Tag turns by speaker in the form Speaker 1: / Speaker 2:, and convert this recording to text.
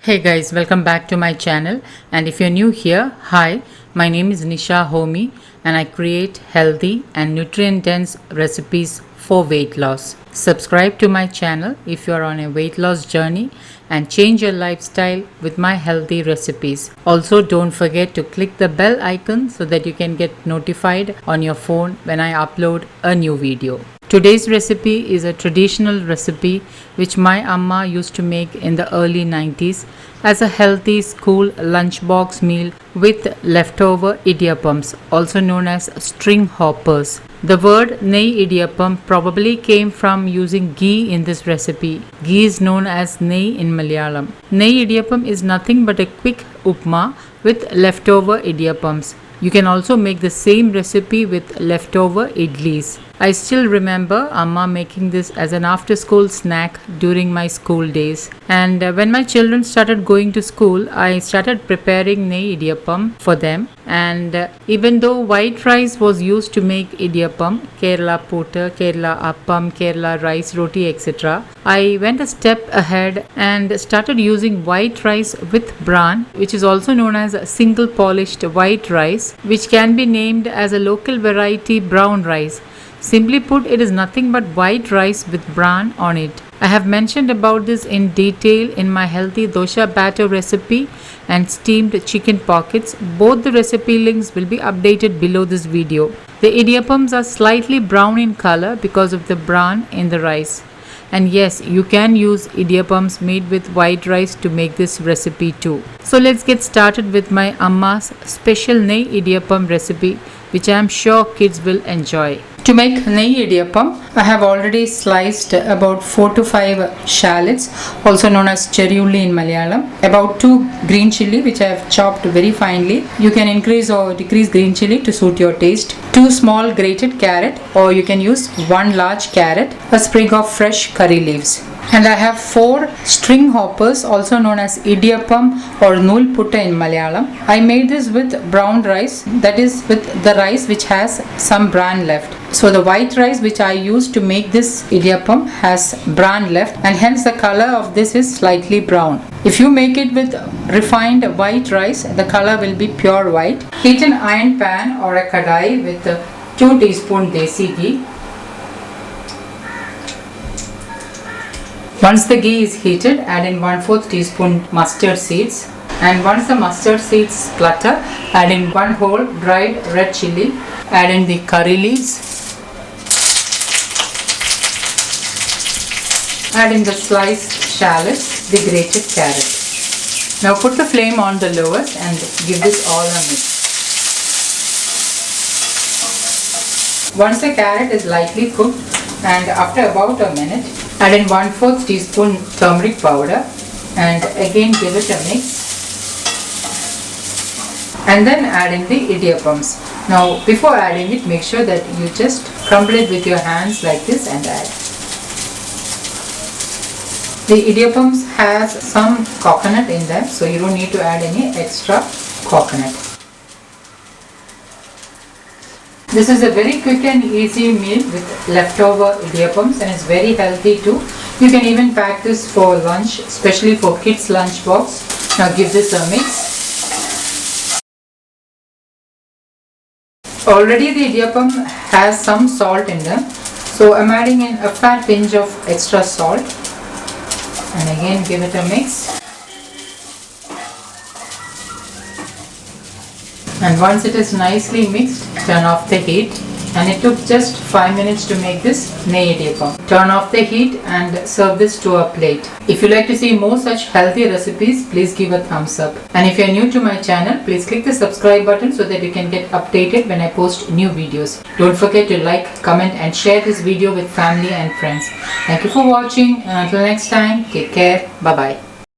Speaker 1: Hey guys, welcome back to my channel, and if you're new here, hi, my name is Nisha Homi and I create healthy and nutrient dense recipes for weight loss. Subscribe to my channel if you are on a weight loss journey and change your lifestyle with my healthy recipes. Also, don't forget to click the bell icon so that you can get notified on your phone when I upload a new video. Today's recipe is a traditional recipe which my amma used to make in the early 90s as a healthy school lunchbox meal with leftover idiyappams, also known as string hoppers. The word Ney Idiyappam probably came from using ghee in this recipe. Ghee is known as Ney in Malayalam. Ney Idiyappam is nothing but a quick upma with leftover idiyappams. You can also make the same recipe with leftover idlis. I still remember Amma making this as an after school snack during my school days. And when my children started going to school, I started preparing Ney Idiyappam for them. And even though white rice was used to make idiyappam, Kerala puttu, Kerala appam, Kerala rice, roti, etc., I went a step ahead and started using white rice with bran, which is also known as single polished white rice, which can be named as a local variety brown rice. Simply put, it is nothing but white rice with bran on it. I have mentioned about this in detail in my healthy dosa batter recipe and steamed chicken pockets. Both the recipe links will be updated below this video. The idiyappams are slightly brown in color because of the bran in the rice. And yes, you can use idiyappams made with white rice to make this recipe too. So let's get started with my amma's special Ney Idiyappam recipe, which I am sure kids will enjoy. To make Ney Idiyappam, I have already sliced about 4 to 5 shallots, also known as cherry-ulli in Malayalam, about 2 green chilli which I have chopped very finely. You can increase or decrease green chilli to suit your taste. 2 small grated carrot, or you can use 1 large carrot, a sprig of fresh curry leaves. And I have 4 string hoppers, also known as idiyappam or nool puttu in Malayalam. I made this with brown rice, that is with the rice which has some bran left. So the white rice which I used to make this idiyappam has bran left, and hence the color of this is slightly brown. If you make it with refined white rice, the color will be pure white. Heat an iron pan or a kadai with 2 teaspoons desi ghee. Once the ghee is heated, add in 1/4 teaspoon mustard seeds. And once the mustard seeds splutter, add in 1 whole dried red chilli. Add in the curry leaves. Add in the sliced shallots, the grated carrot. Now put the flame on the lowest and give this all a mix. Once the carrot is lightly cooked, and after about a minute, add in 1/4 teaspoon turmeric powder and again give it a mix. And then add in the idiyappams. Now before adding it, make sure that you just crumble it with your hands like this and add. The idiyappams has some coconut in them, so you don't need to add any extra coconut. This is a very quick and easy meal with leftover idiyappams, and it's very healthy too. You can even pack this for lunch, especially for kids' lunchbox. Now give this a mix. Already the idiyappam has some salt in them, so I'm adding in a fat pinch of extra salt, and again give it a mix. And once it is nicely mixed, turn off the heat. And it took just 5 minutes to make this Ney Idiyappam. Turn off the heat and serve this to a plate. If you like to see more such healthy recipes, please give a thumbs up. And if you are new to my channel, please click the subscribe button so that you can get updated when I post new videos. Don't forget to like, comment and share this video with family and friends. Thank you for watching, and until next time, take care. Bye bye.